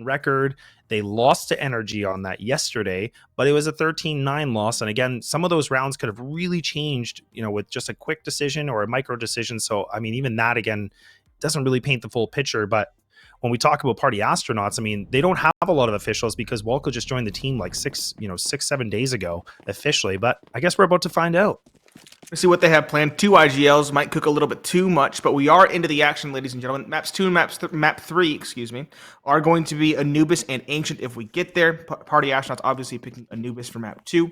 record. They lost to Energy on that yesterday, but it was a 13-9 loss. And again, some of those rounds could have really changed, with just a quick decision or a micro decision. So, I mean, even that, again, doesn't really paint the full picture. But when we talk about Party Astronauts, I mean, they don't have a lot of officials because Walco just joined the team like 6-7 days ago officially. But I guess we're about to find out. Let's see what they have planned. 2 IGLs might cook a little bit too much, but we are into the action, ladies and gentlemen. Maps 2 and map 3, are going to be Anubis and Ancient if we get there. Party Astronauts obviously picking Anubis for map 2.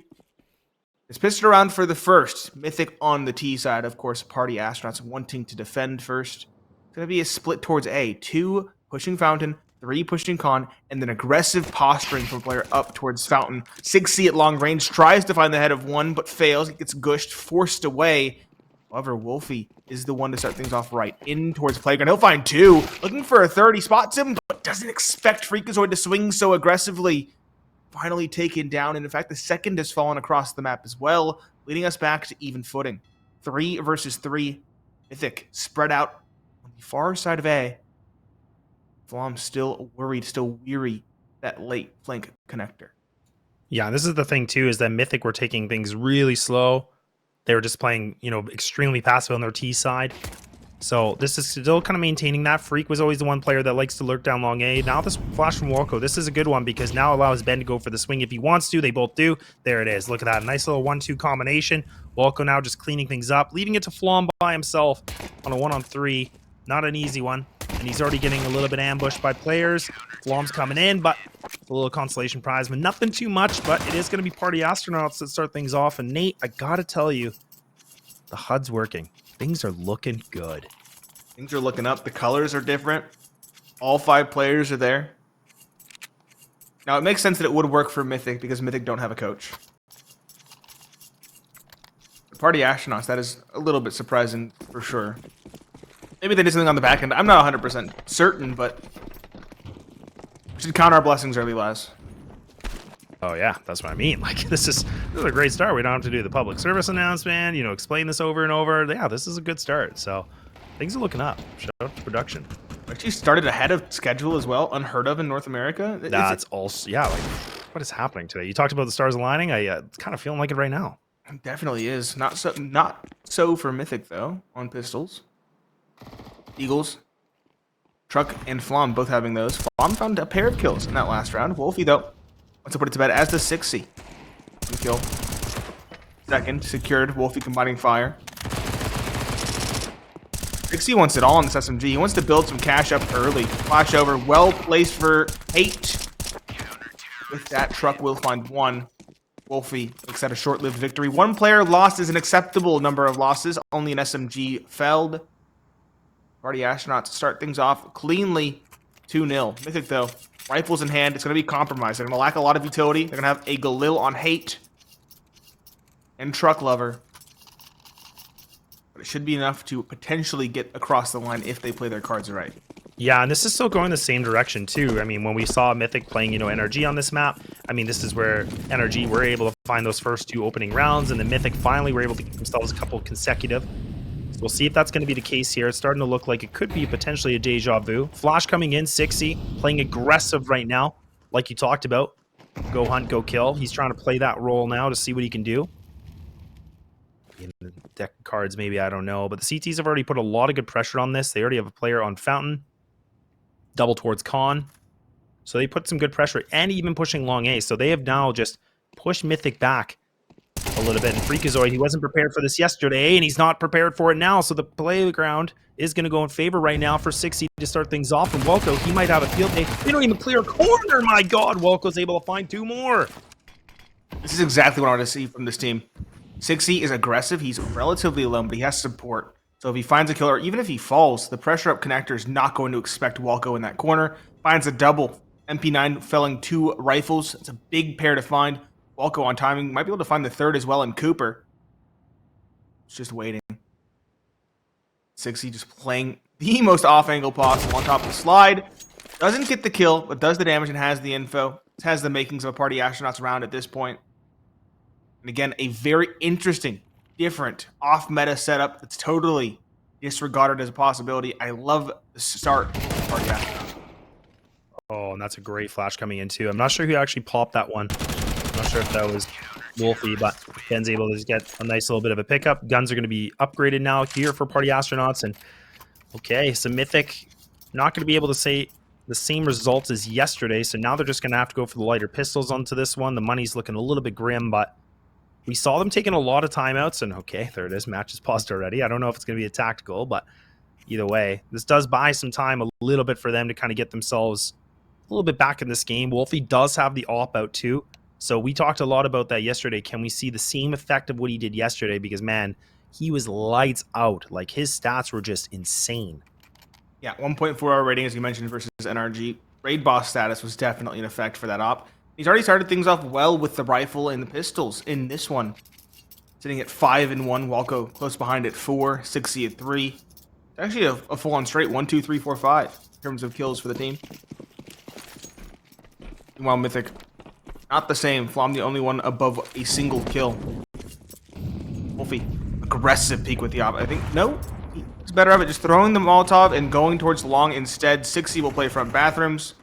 It's pitched around for the first. Mythic on the T side, of course. Party Astronauts wanting to defend first. It's going to be a split towards A. 2 pushing Fountain, 3 pushing Con, and then aggressive posturing from player up towards Fountain. Cxzi at long range tries to find the head of 1, but fails. He gets gushed, forced away. However, Wolfy is the one to start things off right in towards Playground. He'll find 2. Looking for a 3rd. He spots him, but doesn't expect Freakazoid to swing so aggressively. Finally taken down, and in fact, the second has fallen across the map as well, leading us back to even footing. 3 versus 3. Mythic spread out on the far side of A. Flom still worried, still weary, that late flank connector. Yeah, and this is the thing too, is that Mythic were taking things really slow. They were just playing, extremely passive on their T side. So this is still kind of maintaining that. Freak was always the one player that likes to lurk down long A. Now this flash from Walco, this is a good one because now allows Ben to go for the swing if he wants to. They both do. There it is. Look at that. Nice little 1-2 combination. Walco now just cleaning things up, leaving it to Flom by himself on a 1-on-3. Not an easy one. And he's already getting a little bit ambushed by players. Flom's coming in, but a little consolation prize, but nothing too much. But it is going to be Party Astronauts that start things off. And Nate, I got to tell you, the HUD's working. Things are looking good. Things are looking up. The colors are different. All 5 players are there. Now, it makes sense that it would work for Mythic because Mythic don't have a coach. The Party Astronauts, that is a little bit surprising for sure. Maybe they did something on the back end. I'm not 100% certain, but we should count our blessings early, lads. Oh, yeah, that's what I mean. Like, this is a great start. We don't have to do the public service announcement, explain this over and over. Yeah, this is a good start. So things are looking up. Shout out to production. Actually started ahead of schedule as well. Unheard of in North America. That's also, yeah, like, what is happening today? You talked about the stars aligning. I kind of feeling like it right now. It definitely is. Not so for Mythic, though, on pistols. Eagles, Truck, and Flom both having those. Flom found a pair of kills in that last round. Wolfy, though, wants to put it to bed as the Cxzi. One kill. Second, secured. Wolfy combining fire. Cxzi wants it all on this SMG. He wants to build some cash up early. Flash over. Well placed for 8. With that, Truck will find 1. Wolfy makes that a short-lived victory. 1 player lost is an acceptable number of losses. Only an SMG felled. Party Astronauts start things off cleanly, 2-0. Mythic, though, rifles in hand. It's going to be compromised. They're going to lack a lot of utility. They're going to have a Galil on Hate and Truck Lover. But it should be enough to potentially get across the line if they play their cards right. Yeah, and this is still going the same direction, too. I mean, when we saw Mythic playing, Energy on this map, I mean, this is where Energy were able to find those first 2 opening rounds, and then Mythic finally were able to get themselves a couple consecutive. So we'll see if that's going to be the case here. It's starting to look like it could be potentially a deja vu. Flash coming in, Cxzi playing aggressive right now, like you talked about. Go hunt, go kill. He's trying to play that role now to see what he can do. In the deck of cards, maybe, I don't know. But the CTs have already put a lot of good pressure on this. They already have a player on Fountain. Double towards Con. So they put some good pressure and even pushing long A. So they have now just pushed Mythic back a little bit. And Freakazoid, he wasn't prepared for this yesterday, and he's not prepared for it now. So the playground is going to go in favor right now for Cxzi to start things off. And Walco, he might have a field day. They don't even clear a corner. My God, Walco's able to find 2 more. This is exactly what I want to see from this team. Cxzi is aggressive. He's relatively alone, but he has support. So if he finds a killer, even if he falls, the pressure up connector is not going to expect Walco in that corner. Finds a double. MP9 felling 2 rifles. It's a big pair to find. Walco on timing. Might be able to find the 3rd as well in Cooper. It's just waiting. Cxzi just playing the most off-angle possible on top of the slide. Doesn't get the kill, but does the damage and has the info. It has the makings of a Party Astronauts round at this point. And again, a very interesting, different, off-meta setup that's totally disregarded as a possibility. I love the start of Party Astronauts. Oh, and that's a great flash coming in too. I'm not sure who actually popped that one. I'm not sure if that was Wolfy, but Ben's able to just get a nice little bit of a pickup. Guns are going to be upgraded now here for Party Astronauts. And okay, so Mythic not going to be able to say the same results as yesterday. So now they're just going to have to go for the lighter pistols onto this one. The money's looking a little bit grim, but we saw them taking a lot of timeouts. And okay, there it is. Match is paused already. I don't know if it's going to be a tactical, but either way, this does buy some time a little bit for them to kind of get themselves a little bit back in this game. Wolfy does have the op out too. So we talked a lot about that yesterday. Can we see the same effect of what he did yesterday? Because, man, he was lights out. Like, his stats were just insane. Yeah, 1.4 rating, as you mentioned, versus NRG. Raid boss status was definitely in effect for that op. He's already started things off well with the rifle and the pistols in this one. Sitting at 5 and 1, Walco close behind at 4, Cxzi at 3. It's actually a full-on straight 1, 2, 3, 4, 5 in terms of kills for the team. Meanwhile, Mythic, not the same. Flom the only one above a single kill. Wolfy, aggressive peek with the op. I think, no, he's better of it. Just throwing the Molotov and going towards long instead. Cxzi will play front bathrooms.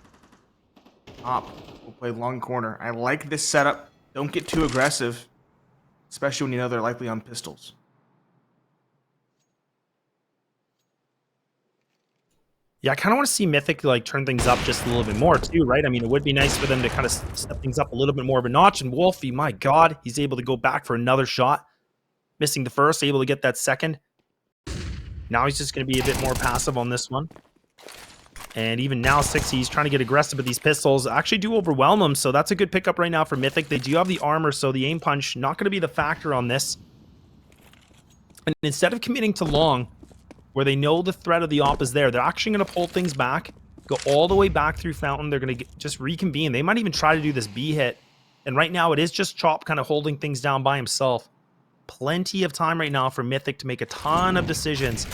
Op will play long corner. I like this setup. Don't get too aggressive, especially when you know they're likely on pistols. Yeah, I kind of want to see Mythic like turn things up just a little bit more too, right? I mean, it would be nice for them to kind of step things up a little bit more of a notch. And Wolfy, my God, he's able to go back for another shot. Missing the first, able to get that second. Now he's just going to be a bit more passive on this one. And even now, Cxzi, he's trying to get aggressive with these pistols. Actually do overwhelm him, so that's a good pickup right now for Mythic. They do have the armor, so the aim punch not going to be the factor on this. And instead of committing to long, where they know the threat of the op is there, they're actually going to pull things back, go all the way back through Fountain. They're going to just reconvene. They might even try to do this B hit. And right now, it is just Chop kind of holding things down by himself. Plenty of time right now for Mythic to make a ton of decisions.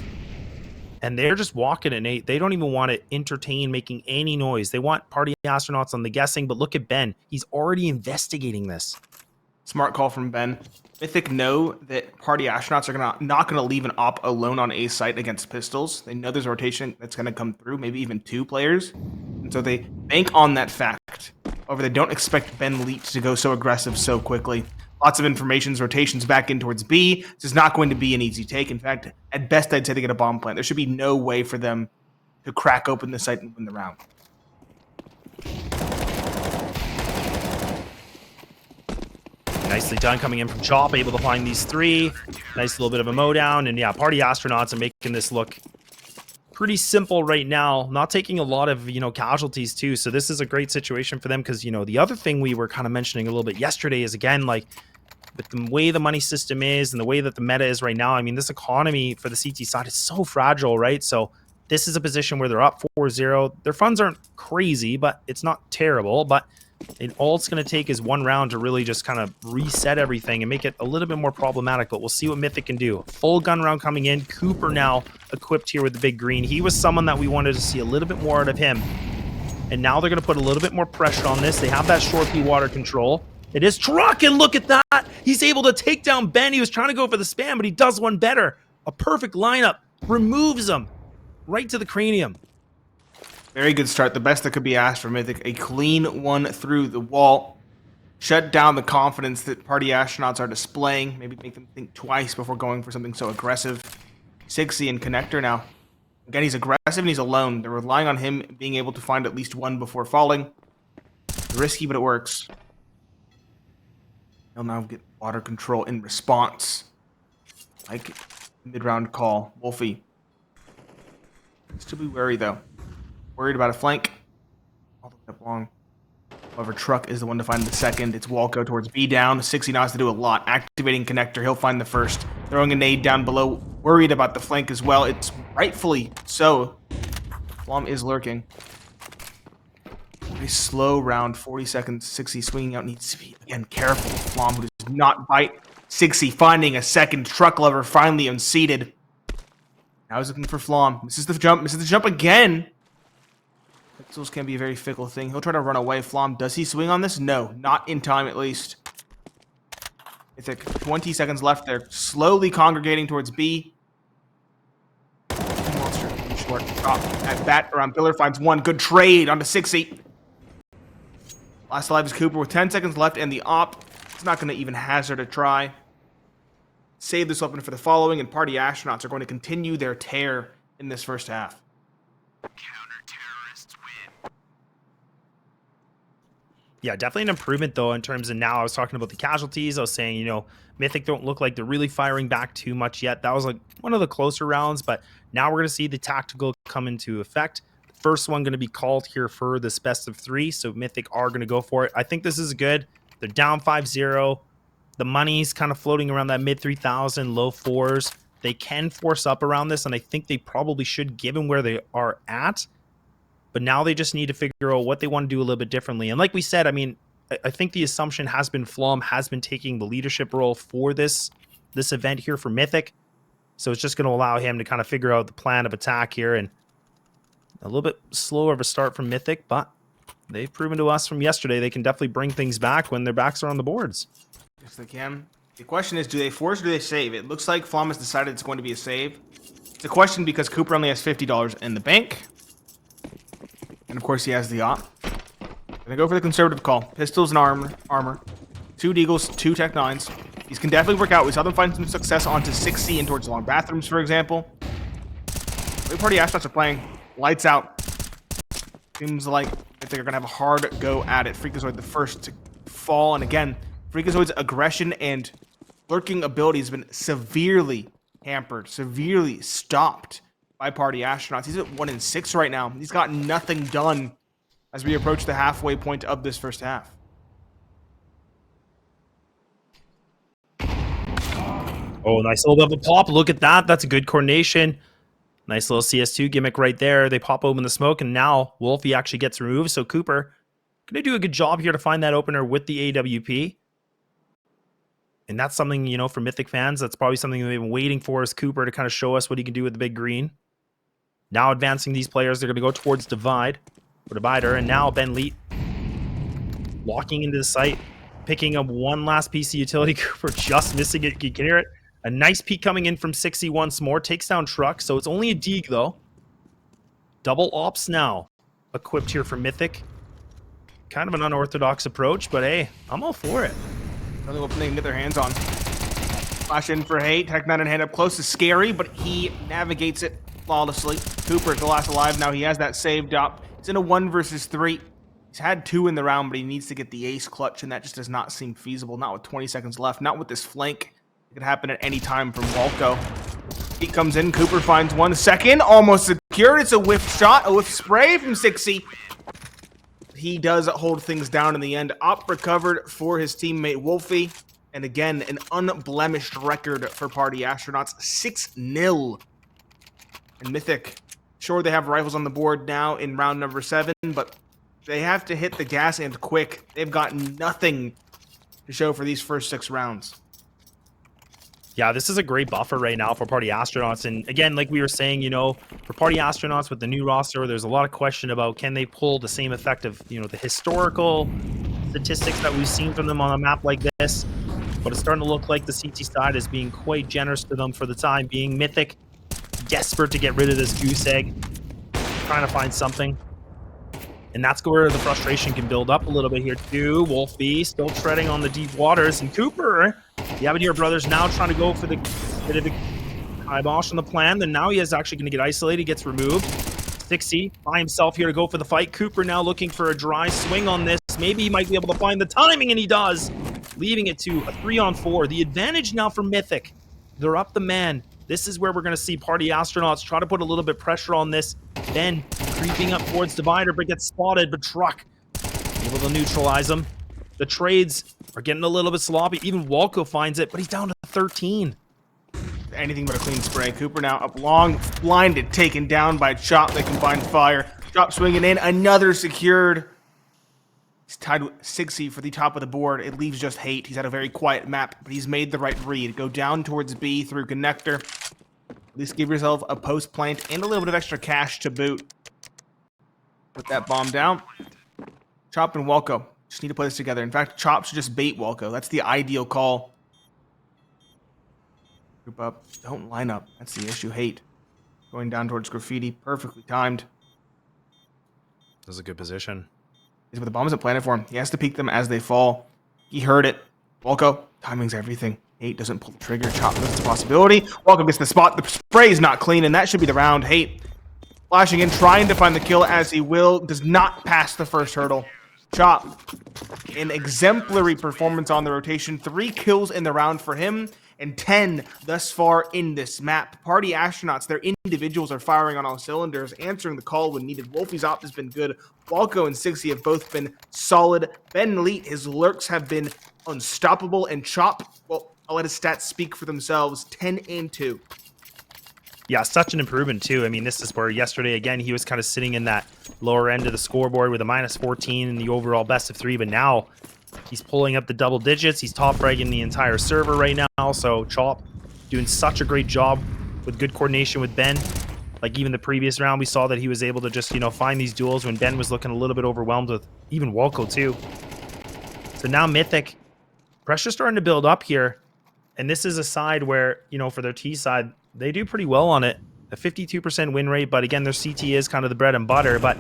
And they're just walking at Nate. They don't even want to entertain making any noise. They want Party Astronauts on the guessing, but look at Ben. He's already investigating this. Smart call from Ben. Mythic know that Party Astronauts are not gonna leave an op alone on A site against pistols. They know there's a rotation that's gonna come through, maybe even 2 players. And so they bank on that fact. However, they don't expect Ben Leach to go so aggressive so quickly. Lots of informations, rotations back in towards B. This is not going to be an easy take. In fact, at best, I'd say they get a bomb plant. There should be no way for them to crack open the site and win the round. Nicely done coming in from Chop, able to find these 3. Nice little bit of a mow down. And yeah, Party Astronauts are making this look pretty simple right now. Not taking a lot of, casualties too. So this is a great situation for them because, the other thing we were kind of mentioning a little bit yesterday is, again, like, with the way the money system is and the way that the meta is right now, I mean, this economy for the CT side is so fragile, right? So this is a position where they're up 4-0. Their funds aren't crazy, but it's not terrible. But all it's going to take is one round to really just kind of reset everything and make it a little bit more problematic. But we'll see what Mythic can do. Full gun round coming in. Cooper now equipped here with the big green. He was someone that we wanted to see a little bit more out of him. And now they're going to put a little bit more pressure on this. They have that short P water control. It is Truck, and look at that. He's able to take down Ben. He was trying to go for the spam, but he does one better. A perfect lineup. Removes him right to the cranium. Very good start. The best that could be asked for Mythic. A clean one through the wall. Shut down the confidence that Party Astronauts are displaying. Maybe make them think twice before going for something so aggressive. Cxzi and Connector now. Again, he's aggressive and he's alone. They're relying on him being able to find at least one before falling. Risky, but it works. He'll now get water control in response. Like mid-round call. Wolfy. Still be wary, though. Worried about a flank. All the way up long. However, Truck is the one to find the second. It's Walco towards B down. Cxzi knows to do a lot. Activating Connector. He'll find the first. Throwing a nade down below. Worried about the flank as well. It's rightfully so. Flom is lurking. Very slow round. 40 seconds. Cxzi swinging out. Needs to be, again, careful. Flom, who does not bite. Cxzi finding a second. Truck lover finally unseated. Now he's looking for Flom. Misses the jump. Misses the jump again. Pixels can be a very fickle thing. He'll try to run away. Flom, does he swing on this? No, not in time at least. It's like 20 seconds left there. Slowly congregating towards B. Monster. Short drop at bat around pillar, finds one. Good trade onto Cxzi. Last alive is Cooper with 10 seconds left, and the op is not going to even hazard a try. Save this weapon for the following, and Party Astronauts are going to continue their tear in this first half. Counter-terrorists win. Yeah, definitely an improvement, though, in terms of now I was talking about the casualties. I was saying, you know, Mythic don't look like they're really firing back too much yet. That was like one of the closer rounds, but now we're going to see the tactical come into effect. First one going to be called here for this best of 3, so Mythic are going to go for it. I think this is good. They're down 5-0. The money's kind of floating around that mid 3,000, low 4s. They can force up around this, and I think they probably should, given where they are at. But now they just need to figure out what they want to do a little bit differently. And like we said, I mean, I think the assumption has been Flom has been taking the leadership role for this event here for Mythic. So it's just going to allow him to kind of figure out the plan of attack here. And a little bit slower of a start from Mythic, but they've proven to us from yesterday they can definitely bring things back when their backs are on the boards. Yes, they can. The question is, do they force or do they save? It looks like Flom has decided it's going to be a save. It's a question because Cooper only has $50 in the bank. And of course he has the op. Gonna go for the conservative call. Pistols and armor. 2 Deagles, 2 Tech 9s. These can definitely work out. We saw them find some success onto Cxzi and towards long bathrooms, for example. The way Party Astronauts are playing, lights out. Seems like they're gonna have a hard go at it. Freakazoid the first to fall, and again, Freakazoid's aggression and lurking ability has been severely hampered, severely stopped by Party Astronauts. He's at 1 in 6 right now. He's got nothing done as we approach the halfway point of this first half. Oh, nice little bit of a pop. Look at that. That's a good coordination. Nice little CS2 gimmick right there. They pop open the smoke, and now Wolfy actually gets removed. So Cooper going to do a good job here to find that opener with the AWP. And that's something, you know, for Mythic fans, that's probably something they've been waiting for, is Cooper to kind of show us what he can do with the big green. Now advancing these players, they're going to go towards Divider, and now Ben Leet walking into the site, picking up one last piece of utility. Cooper just missing it. You can hear it. A nice peek coming in from Cxzi once more. Takes down Truck, so it's only a Deeg, though. Double ops now equipped here for Mythic. Kind of an unorthodox approach, but hey, I'm all for it. Another weapon they can get their hands on. Flash in for Hate. Tech 9 and hand up close is scary, but he navigates it flawlessly. Cooper's the last alive now. He has that saved up. It's in a 1 versus 3. He's had 2 in the round, but he needs to get the ace clutch, and that just does not seem feasible. Not with 20 seconds left. Not with this flank. It could happen at any time from Walco. He comes in. Cooper finds 1 second. Almost secured. It's a whiff shot. A whiff spray from Cxzi. He does hold things down in the end. Op recovered for his teammate Wolfy. And again, an unblemished record for Party Astronauts. 6-0. And Mythic, sure, they have rifles on the board now in round number 7, but they have to hit the gas and quick. They've got nothing to show for these first 6 rounds. Yeah, this is a great buffer right now for Party Astronauts. And again, like we were saying, you know, for Party Astronauts with the new roster, there's a lot of question about can they pull the same effect of, you know, the historical statistics that we've seen from them on a map like this. But it's starting to look like the CT side is being quite generous to them for the time being. Mythic, desperate to get rid of this goose egg, trying to find something. And that's where the frustration can build up a little bit here too. Wolfy still treading on the deep waters, and Cooper, the Abadir brothers, now trying to go for the bit of the kibosh on the plan. Then now he is actually going to get isolated, gets removed. Cxzi by himself here to go for the fight. Cooper now looking for a dry swing on this. Maybe he might be able to find the timing, and he does, leaving it to a 3-on-4. The advantage now for Mythic. They're up the man. This is where we're going to see Party Astronauts try to put a little bit pressure on this. Then creeping up towards Divider, but gets spotted, but Truck able to neutralize him. The trades are getting a little bit sloppy. Even Walco finds it, but he's down to 13. Anything but a clean spray. Cooper now up long, blinded, taken down by Chop. They combine fire. Chop swinging in, another secured. He's tied with Cxzi for the top of the board. It leaves just Hate. He's had a very quiet map, but he's made the right read. Go down towards B through Connector. At least give yourself a post plant and a little bit of extra cash to boot. Put that bomb down. Chop and Walco just need to put this together. In fact, Chop should just bait Walco. That's the ideal call. Group up. Don't line up. That's the issue. Hate going down towards Graffiti. Perfectly timed. This is a good position. But the bomb isn't planted for him. He has to peek them as they fall. He heard it. Walko, timing's everything. 8 doesn't pull the trigger. Chop misses the possibility. Walko gets the spot. The spray's not clean, and that should be the round. Hate flashing in, trying to find the kill as he will. Does not pass the first hurdle. Chop, an exemplary performance on the rotation. 3 kills in the round for him, and 10 thus far in this map. Party Astronauts, their individuals are firing on all cylinders, answering the call when needed. Wolfy's op has been good. Walko and Cxzi have both been solid. Ben Leet, his lurks have been unstoppable, and Chop, well, I'll let his stats speak for themselves. 10 and 2. Yeah, such an improvement too. I mean, this is where yesterday, again, he was kind of sitting in that lower end of the scoreboard with a -14 in the overall best of 3, but now he's pulling up the double digits. He's top fragging the entire server right now, so Chop doing such a great job with good coordination with Ben. Like even the previous round, we saw that he was able to just, you know, find these duels when Ben was looking a little bit overwhelmed with even Walko too. So now Mythic, pressure's starting to build up here, and this is a side where, you know, for their T side, they do pretty well on it. A 52% win rate, but again, their CT is kind of the bread and butter, but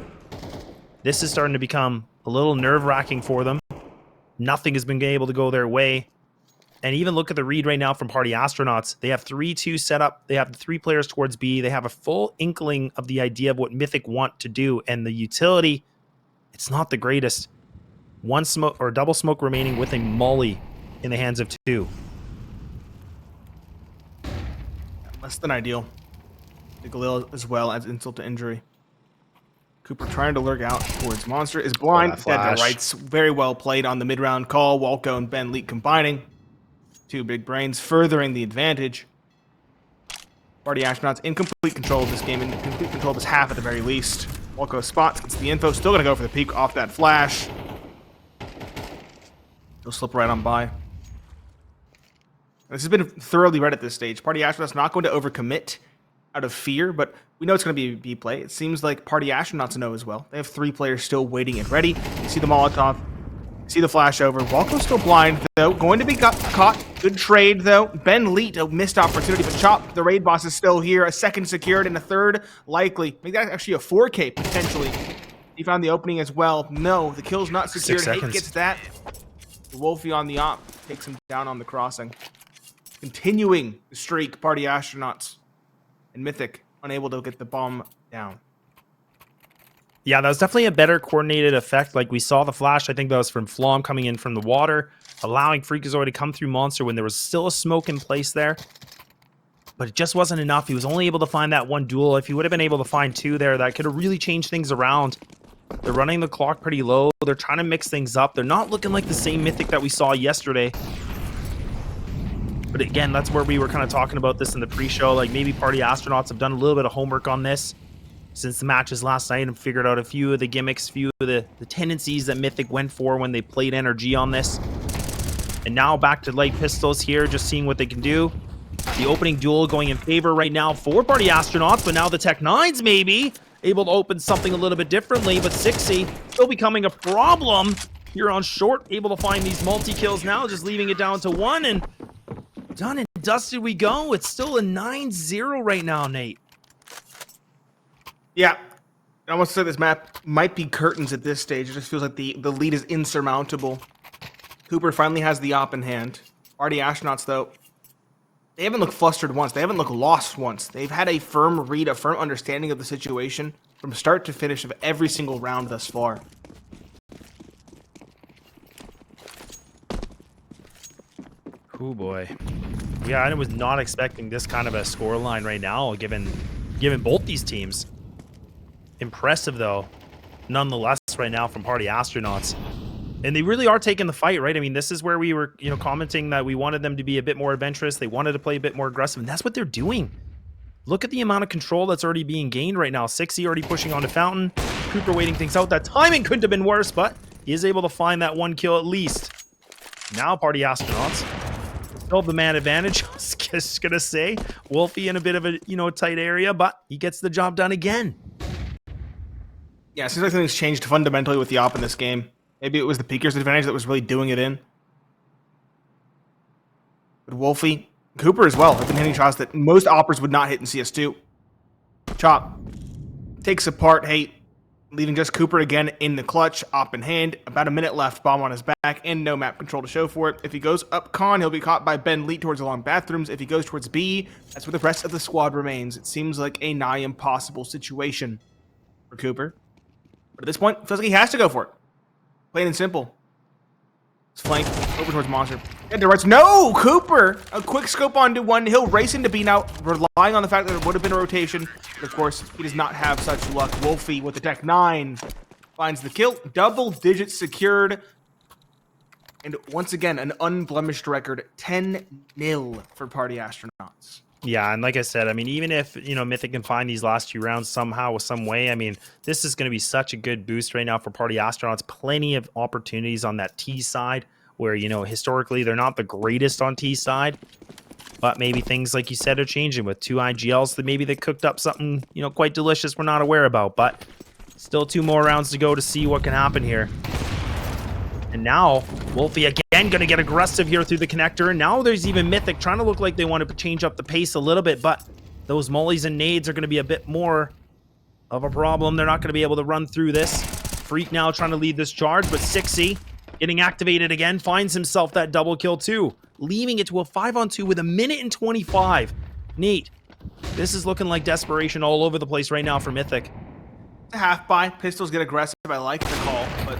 this is starting to become a little nerve-wracking for them. Nothing has been able to go their way. And even look at the read right now from Party Astronauts. They have 3-2 set up. They have the 3 players towards B. They have a full inkling of the idea of what Mythic want to do, and the utility, it's not the greatest. 1 smoke or double smoke remaining with a molly in the hands of 2. Less than ideal. The Galil as well as insult to injury. Cooper trying to lurk out towards Monster. Is blind. Dead to rights. Very well played on the mid-round call. Walko and Ben Leet combining. 2 big brains furthering the advantage. Party Astronauts in complete control of this game. In complete control of this half at the very least. Walko spots. Gets the info. Still going to go for the peek off that flash. He'll slip right on by. This has been thoroughly read at this stage. Party Astronauts not going to overcommit out of fear, but we know it's going to be B play. It seems like Party Astronauts know as well. They have 3 players still waiting and ready. You see the Molotov. You see the flash over. Walko's still blind, though. Going to be caught. Good trade, though. Ben Leet, a missed opportunity, but Chop, the raid boss, is still here. A second secured and a third likely. Maybe that's actually a 4K, potentially. He found the opening as well. No, the kill's not secured. 6 seconds. Hate gets that. Wolfy on the op takes him down on the crossing. Continuing the streak, Party Astronauts and Mythic unable to get the bomb down. Yeah, that was definitely a better coordinated effect. Like we saw the flash, I think that was from Flom coming in from the water, allowing Freakazoid to come through Monster when there was still a smoke in place there. But it just wasn't enough. He was only able to find that 1 duel. If he would have been able to find 2 there, that could have really changed things around. They're running the clock pretty low. They're trying to mix things up. They're not looking like the same Mythic that we saw yesterday. But again, that's where we were kind of talking about this in the pre-show. Like maybe Party Astronauts have done a little bit of homework on this since the matches last night and figured out a few of the gimmicks, few of the tendencies that Mythic went for when they played energy on this. And now back to light pistols here, just seeing what they can do. The opening duel going in favor right now for Party Astronauts, but now the Tech-9s maybe able to open something a little bit differently, but Cxzi still becoming a problem here on short, able to find these multi-kills now, just leaving it down to 1, and done and dusted we go. It's still a 9-0 right now, Nate. Yeah. I almost say this map might be curtains at this stage. It just feels like the lead is insurmountable. Cooper finally has the op in hand. Party Astronauts, though, they haven't looked flustered once. They haven't looked lost once. They've had a firm read, a firm understanding of the situation from start to finish of every single round thus far. Oh boy. Yeah, I was not expecting this kind of a scoreline right now, given both these teams. Impressive though, nonetheless, right now from Party Astronauts. And they really are taking the fight, right? I mean, this is where we were, you know, commenting that we wanted them to be a bit more adventurous. They wanted to play a bit more aggressive, and that's what they're doing. Look at the amount of control that's already being gained right now. Cxzi already pushing onto Fountain. Cooper waiting things out. That timing couldn't have been worse, but he is able to find that 1 kill at least. Now Party Astronauts still have the man advantage. I was just gonna say Wolfy in a bit of a, you know, tight area, but he gets the job done again. Yeah, it seems like something's changed fundamentally with the op in this game. Maybe it was the Peeker's advantage that was really doing it in. But Wolfy, Cooper as well have been hitting shots that most oppers would not hit in CS2. Chop takes apart Hate, leaving just Cooper again in the clutch, op in hand. About a minute left, bomb on his back, and no map control to show for it. If he goes up con, he'll be caught by Ben Leet towards the long bathrooms. If he goes towards B, that's where the rest of the squad remains. It seems like a nigh impossible situation for Cooper. But at this point, it feels like he has to go for it. Plain and simple. It's flank over towards Monster. And the rights. No! Cooper! A quick scope onto one. He'll race into B now, relying on the fact that there would have been a rotation. But of course, he does not have such luck. Wolfy with the Tech 9 finds the kill. Double digits secured. And once again, an unblemished record. 10-0 for Party Astronauts. Yeah, and like I said, I mean, even if, you know, Mythic can find these last 2 rounds somehow, some way, I mean, this is going to be such a good boost right now for Party Astronauts. Plenty of opportunities on that T side where, you know, historically they're not the greatest on T side, but maybe things, like you said, are changing with 2 IGLs that maybe they cooked up something, you know, quite delicious we're not aware about, but still 2 more rounds to go to see what can happen here. And now, Wolfy again going to get aggressive here through the connector. And now there's even Mythic trying to look like they want to change up the pace a little bit. But those mollies and nades are going to be a bit more of a problem. They're not going to be able to run through this. Freak now trying to lead this charge. But Cxzi getting activated again. Finds himself that double kill too. Leaving it to a 5-on-2 with 1:25. Neat. This is looking like desperation all over the place right now for Mythic. A half buy. Pistols get aggressive. I like the call, but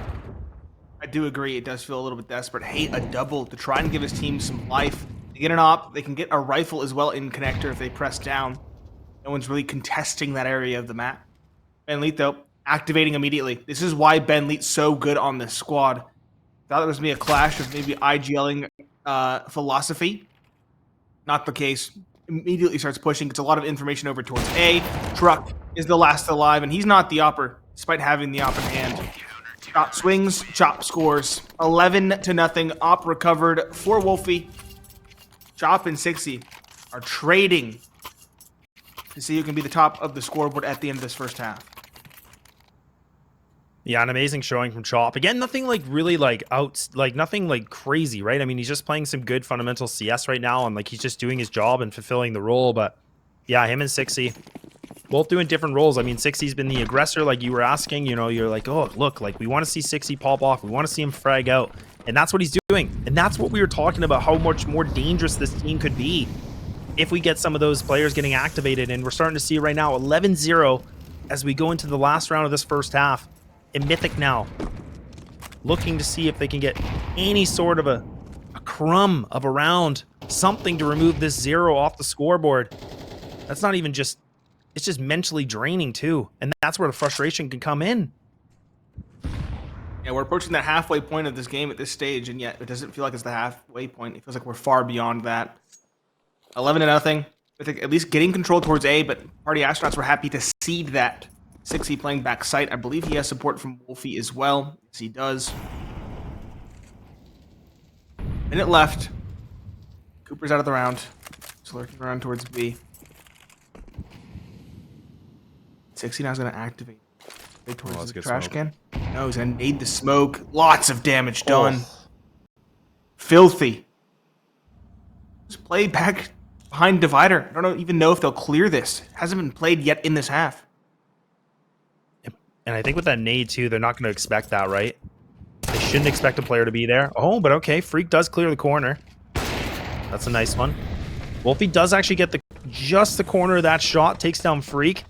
I do agree, it does feel a little bit desperate. Hate a double to try and give his team some life. They get an op, they can get a rifle as well in connector if they press down. No one's really contesting that area of the map. Ben Leet, though, activating immediately. This is why Ben Leet's so good on this squad. Thought it was going to be a clash of maybe IGLing philosophy. Not the case. Immediately starts pushing, gets a lot of information over towards A. Truck is the last alive, and he's not the upper, despite having the op in hand. Chop swings, Chop scores. 11-0. Op recovered for Wolfy. Chop and Cxzi are trading to see who can be the top of the scoreboard at the end of this first half. Yeah, an amazing showing from Chop. Again, nothing like really like nothing like crazy, right? I mean, he's just playing some good fundamental CS right now, and like he's just doing his job and fulfilling the role. But yeah, him and Cxzi both doing different roles. I mean, Cxzi's been the aggressor, like you were asking. You know, you're like, oh, look, like we want to see Cxzi pop off. We want to see him frag out. And that's what he's doing. And that's what we were talking about, how much more dangerous this team could be if we get some of those players getting activated. And we're starting to see right now 11-0 as we go into the last round of this first half. And Mythic now looking to see if they can get any sort of a crumb of a round, something to remove this 0 off the scoreboard. That's not even just... It's just mentally draining too, and that's where the frustration can come in. Yeah, we're approaching that halfway point of this game at this stage, and yet it doesn't feel like it's the halfway point. It feels like we're far beyond that. 11-0. I think at least getting control towards A, but Party Astronauts were happy to cede that. Cxzi playing back sight. I believe he has support from Wolfy as well. Yes, he does. Minute left. Cooper's out of the round. Just lurking around towards B. Cxzi now is going to activate. Towards the trash can. No, he's going to nade the smoke. Lots of damage done. Oh. Filthy. Just play back behind Divider. I don't even know if they'll clear this. It hasn't been played yet in this half. And I think with that nade too, they're not going to expect that, right? They shouldn't expect a player to be there. Oh, but okay. Freak does clear the corner. That's a nice one. Wolfy does actually get just the corner of that shot. Takes down Freak.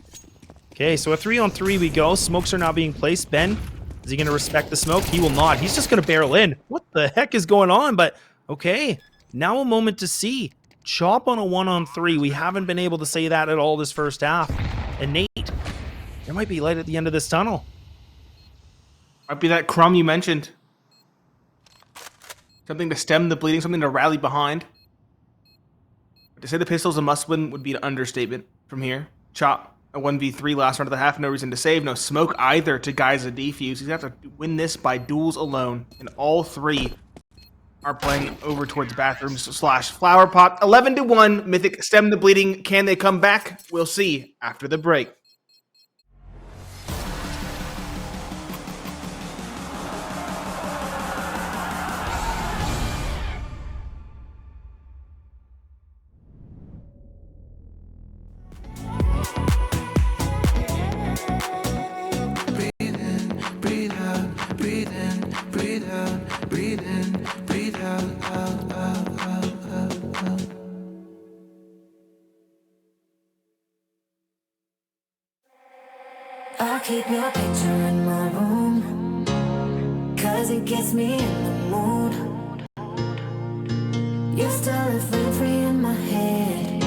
Okay, so a 3-on-3 we go. Smokes are now being placed. Ben, is he going to respect the smoke? He will not. He's just going to barrel in. What the heck is going on? But, okay, now a moment to see. Chop on a 1-on-3. We haven't been able to say that at all this first half. And Nate, there might be light at the end of this tunnel. Might be that crumb you mentioned. Something to stem the bleeding, something to rally behind. But to say the pistol's a must-win would be an understatement from here. Chop. A 1v3 last round of the half, no reason to save, no smoke either to Cxzi defuse. He's going to have to win this by duels alone, and all 3 are playing over towards bathrooms / flower pot. 11-1, Mythic stem the bleeding. Can they come back? We'll see after the break. I keep your picture in my room, 'cause it gets me in the mood. You're still living free in my head.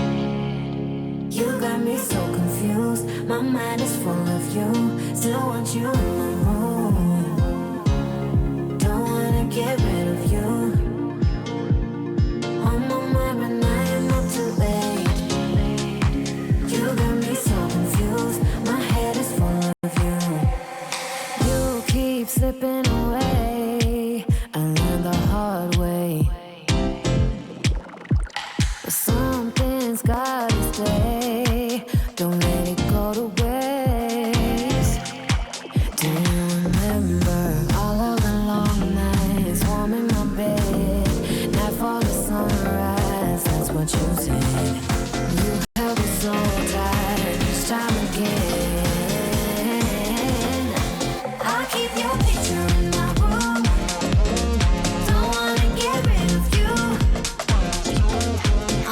You got me so confused. My mind is full of you. Still want you in my room. Don't wanna get rid of you. On my mind, but I am not too late. You got me so confused. My head is full of you. You keep slipping away. I learned the hard way. But something's gotta stay. Don't let it go to waste. Do you remember all of the long nights, warm in my bed, nightfall to sunrise? That's what you said. You held me so tight each time again. I keep your picture in my room. Don't wanna get rid of you.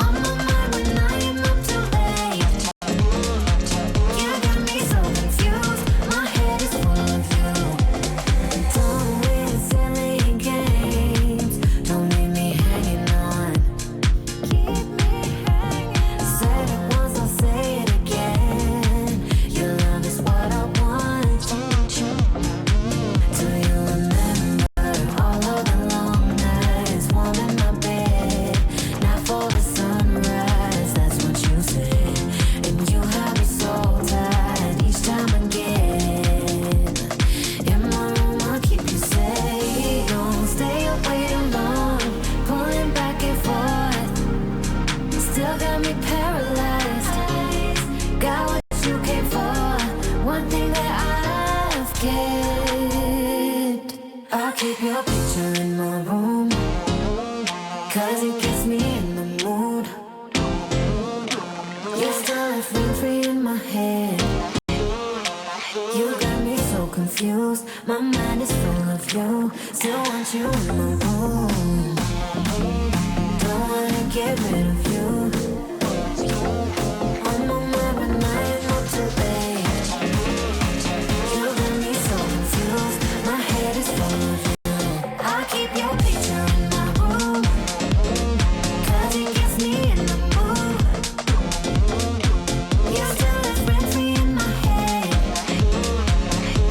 On my mind when I am up too late. You got me so confused. My head is full of you. Don't win silly games. Don't leave me hanging on. Keep me hanging. Said it once, I'll say it again. Your love is what I want. Do you remember all of the long nights, warm in my bed, nightfall to sunrise? That's what you said. And you have me so tight each time again. In my room, I'll keep you safe. Don't stay away too long, pulling back and forth. Still got me paralyzed. Got what you came for. One thing that I've kept. I keep your picture in my room, 'cause it gets me in the mood. You're still living free in my head. You got me so confused. My mind is full of you. Still want you in my room. Don't wanna get rid of you. On my mind when I am not too late. You got me so confused. My head is full of you. I keep your picture in my room, 'cause it gets me in the mood. You're still living free in my head.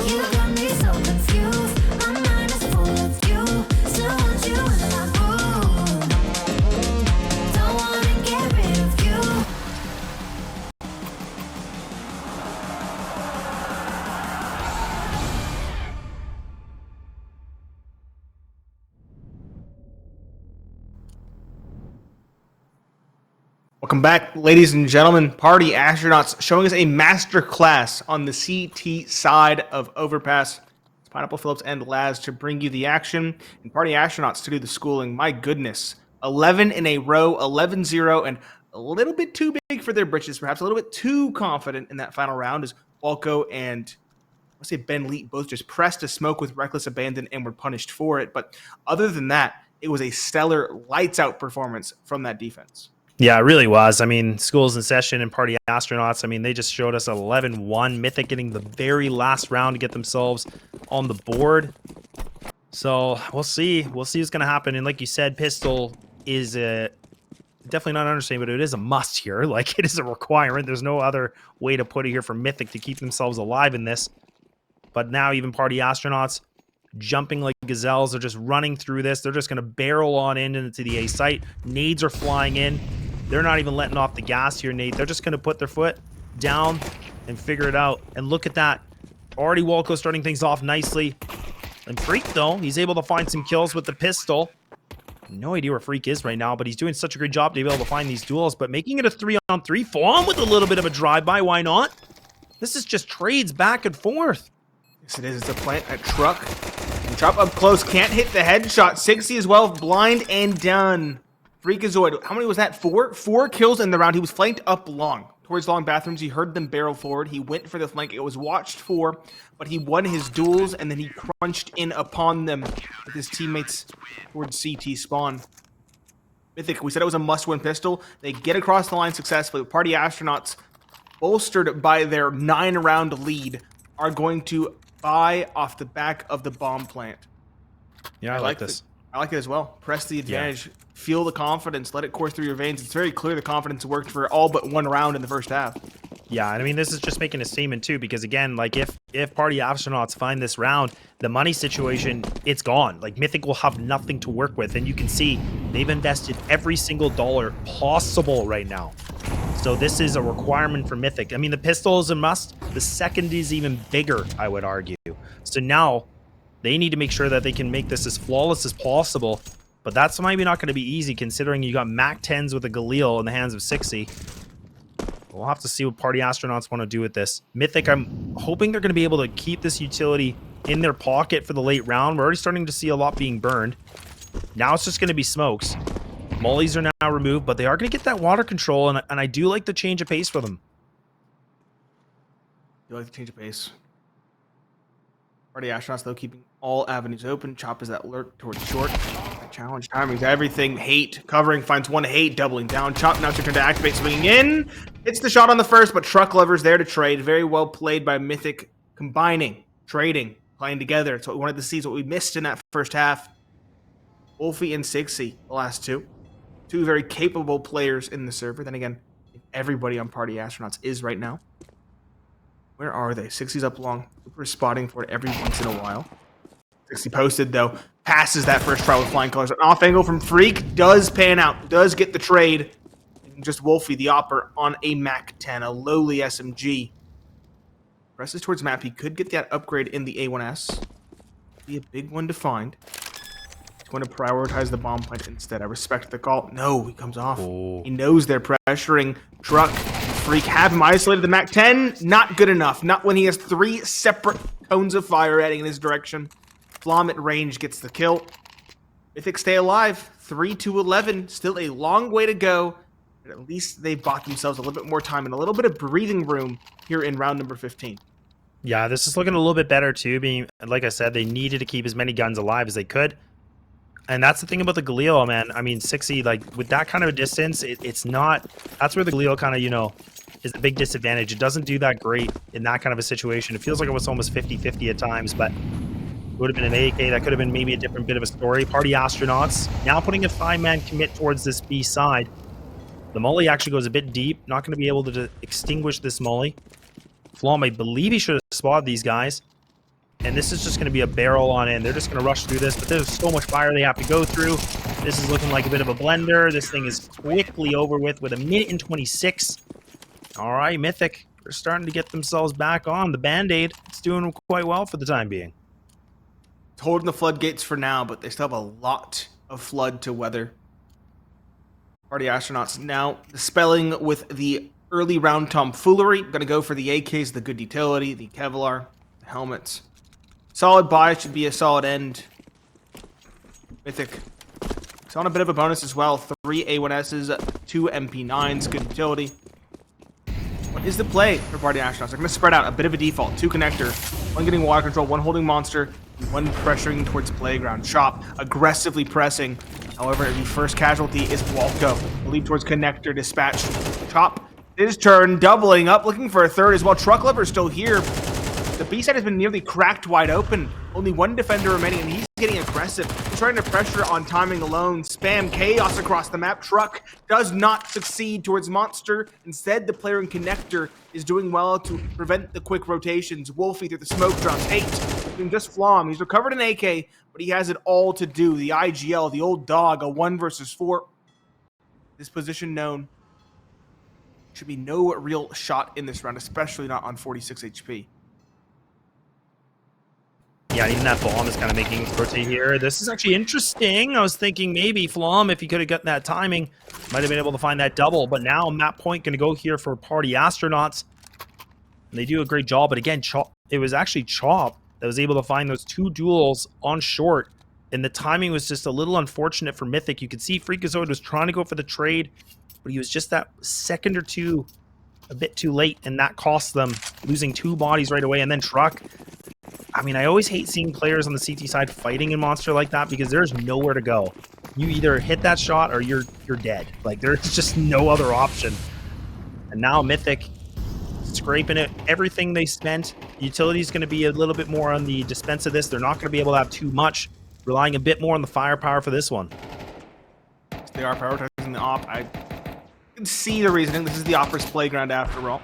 You got me so confused. My mind is full of you. Still want you in my room. Don't wanna get rid of you. Welcome back, ladies and gentlemen. Party Astronauts showing us a master class on the CT side of Overpass. It's Pineapple Phillips and Laz to bring you the action, and Party Astronauts to do the schooling. My goodness. 11 in a row, 11-0, and a little bit too big for their britches, perhaps a little bit too confident in that final round as Walco and let's say Ben Leet both just pressed a smoke with reckless abandon and were punished for it. But other than that, it was a stellar lights out performance from that defense. Yeah, it really was. I mean, schools in session and Party Astronauts, I mean, they just showed us 11-1. Mythic getting the very last round to get themselves on the board. So we'll see. We'll see what's going to happen. And like you said, Pistol is definitely not an understatement, but it is a must here. Like, it is a requirement. There's no other way to put it here for Mythic to keep themselves alive in this. But now even Party Astronauts jumping like gazelles. They're just running through this. They're just going to barrel on into the A site. Nades are flying in. They're not even letting off the gas here, Nate. They're just going to put their foot down and figure it out. And look at that. Already Walco starting things off nicely. And Freak, though, he's able to find some kills with the pistol. No idea where Freak is right now, but he's doing such a great job to be able to find these duels. But making it a 3-on-3, Fawn with a little bit of a drive-by. Why not? This is just trades back and forth. Yes, it is. It's a plant, a truck. Drop up close. Can't hit the headshot. Cxzi as well. Blind and done. Freakazoid. How many was that? Four kills in the round. He was flanked up long. Towards long bathrooms. He heard them barrel forward. He went for the flank. It was watched for, but he won his duels, and then he crunched in upon them with his teammates towards CT spawn. Mythic, we said it was a must-win pistol. They get across the line successfully. Party Astronauts, bolstered by their 9-round lead, are going to buy off the back of the bomb plant. Yeah, I like this. I like it as well. Press the advantage. Feel the confidence. Let it course through your veins. It's very clear the confidence worked for all but one round in the first half. Yeah, and I mean, this is just making a statement too, because again, like if Party Astronauts find this round, the money situation, it's gone. Like Mythic will have nothing to work with, and you can see they've invested every single dollar possible right now. So this is a requirement for Mythic. I mean, the pistol is a must. The second is even bigger, I would argue. So now they need to make sure that they can make this as flawless as possible. But that's maybe not going to be easy, considering you got Mac 10s with a Galil in the hands of Cxzi. We'll have to see what Party Astronauts want to do with this. Mythic, I'm hoping they're going to be able to keep this utility in their pocket for the late round. We're already starting to see a lot being burned. Now it's just going to be smokes. Mollies are now removed, but they are going to get that water control, and I do like the change of pace for them. You like the change of pace. Party Astronauts, though, keeping all avenues open. Chop is that lurk towards short. Challenge timing, everything. Hate covering, finds one hate, doubling down. Chop now to turn to activate, swinging in. Hits the shot on the first, but Truck Lover's there to trade. Very well played by Mythic, combining, trading, playing together. It's what we wanted to see. It's what we missed in that first half. Wolfy and Cxzi, the last two. Two very capable players in the server. Then again, everybody on Party Astronauts is right now. Where are they? Cxzi's up long. We're spotting for it every once in a while. Cxzi posted, though. Passes that first try with flying colors. An off angle from Freak does pan out. Does get the trade. And just Wolfy, the Opper, on a Mac 10. A lowly SMG. Presses towards map. He could get that upgrade in the A1S. Be a big one to find. He's going to prioritize the bomb plant instead. I respect the call. No, he comes off. Oh. He knows they're pressuring. Truck and Freak have him isolated. The Mac 10, not good enough. Not when he has three separate cones of fire heading in his direction. Flom at range gets the kill. Mythic stay alive. 3-11. Still a long way to go. But at least they've bought themselves a little bit more time and a little bit of breathing room here in round number 15. Yeah, this is looking a little bit better too. Being, like I said, they needed to keep as many guns alive as they could. And that's the thing about the Galil, man. I mean, Cxzi, like, with that kind of a distance, it's not... That's where the Galil kind of, you know, is a big disadvantage. It doesn't do that great in that kind of a situation. It feels like it was almost 50-50 at times, but it would have been an AK. That could have been maybe a different bit of a story. Party Astronauts now putting a 5-man commit towards this B side. The Molly actually goes a bit deep. Not going to be able to extinguish this Molly. Flom, I believe he should have spotted these guys. And this is just going to be a barrel on in. They're just going to rush through this, but there's so much fire they have to go through. This is looking like a bit of a blender. This thing is quickly over with a minute and 26. All right, Mythic. They're starting to get themselves back on. The Band-Aid, it's doing quite well for the time being. It's holding the floodgates for now, but they still have a lot of flood to weather. Party Astronauts now dispelling with the early round tomfoolery. Going to go for the AKs, the good utility, the Kevlar, the helmets. Solid buy should be a solid end. Mythic. It's on a bit of a bonus as well. 3 A1Ss, 2 MP9s, good utility. What is the play for Party Astronauts? They're going to spread out a bit of a default. 2 connector, 1 getting water control, 1 holding monster, 1 pressuring towards playground. Chop aggressively pressing. However, the first casualty is Walko. Lead towards connector, dispatch. Chop his turn, doubling up, looking for a third as well. Truck Lover still here. The B-side has been nearly cracked wide open. Only 1 defender remaining, and he's getting aggressive. He's trying to pressure on timing alone. Spam chaos across the map. Truck does not succeed towards Monster. Instead, the player in connector is doing well to prevent the quick rotations. Wolfy through the smoke drops. Hate. Just Flom. He's recovered an AK, but he has it all to do. The IGL, the old dog, a 1 versus 4. This position known. Should be no real shot in this round, especially not on 46 HP. Yeah, even that bomb is kind of making it rotate here. This is actually interesting. I was thinking maybe Flom, if he could have gotten that timing, might have been able to find that double. But now map point going to go here for Party Astronauts. And they do a great job. But again, it was actually Chop that was able to find those 2 duels on short. And the timing was just a little unfortunate for Mythic. You could see Freakazoid was trying to go for the trade, but he was just that second or two a bit too late. And that cost them losing 2 bodies right away. And then Truck... I mean, I always hate seeing players on the CT side fighting in Monster like that because there's nowhere to go. You either hit that shot or you're dead. Like, there's just no other option. And now Mythic scraping it. Everything they spent. Utility is going to be a little bit more on the dispense of this. They're not going to be able to have too much. Relying a bit more on the firepower for this one. They are prioritizing the op. I can see the reasoning. This is the opera's playground after all.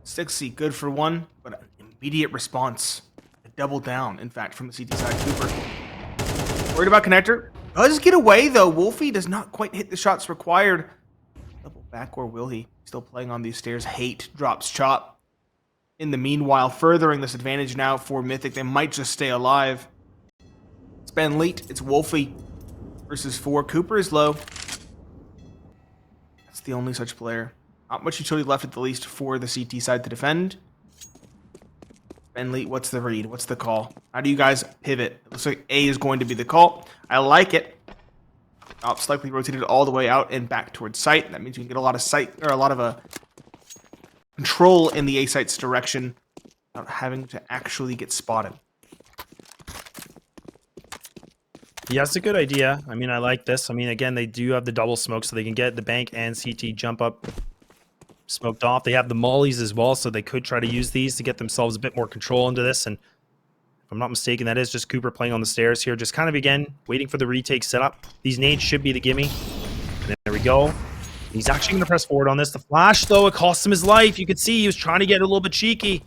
Cxzi, good for one, but an immediate response. A double down, in fact, from the CT side. Cooper. Worried about connector. Does get away, though. Wolfy does not quite hit the shots required. Double back, or will he? Still playing on these stairs. Hate drops chop. In the meanwhile, furthering this advantage now for Mythic. They might just stay alive. It's been late. It's Wolfy versus 4. Cooper is low. That's the only such player. Not much utility left at the least for the CT side to defend. Benley, what's the read? What's the call? How do you guys pivot? It looks like A is going to be the call. I like it. Ops likely rotated all the way out and back towards site. That means you can get a lot of site, or a lot of control in the A site's direction without having to actually get spotted. Yeah, it's a good idea. I mean, I like this. I mean, again, they do have the double smoke, so they can get the bank and CT jump up smoked off. They have the mollies as well, so they could try to use these to get themselves a bit more control into this. And if I'm not mistaken, that is just Cooper playing on the stairs here, just kind of, again, waiting for the retake setup. These nades should be the gimme. And there we go. He's actually going to press forward on this. The flash, though, it cost him his life. You could see he was trying to get a little bit cheeky,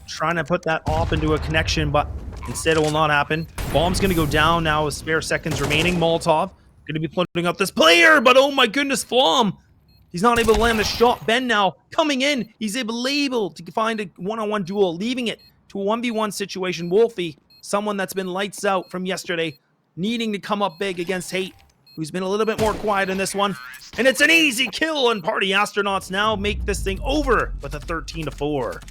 trying to put that off into a connection, but instead it will not happen. Bomb's going to go down now with spare seconds remaining. Molotov going to be putting up this player, but oh my goodness, Flom. He's not able to land the shot. Ben now coming in. He's able to find a one-on-one duel, leaving it to a 1v1 situation. Wolfy, someone that's been lights out from yesterday, needing to come up big against Hate, who's been a little bit more quiet in this one. And it's an easy kill, and Party Astronauts now make this thing over with a 13-4.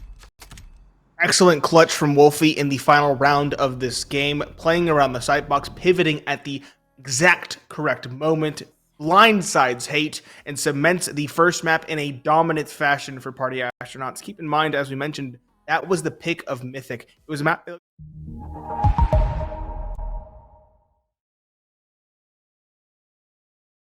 Excellent clutch from Wolfy in the final round of this game, playing around the sight box, pivoting at the exact correct moment, blindsides Hate, and cements the first map in a dominant fashion for Party Astronauts. Keep in mind, as we mentioned, that was the pick of Mythic. It was a map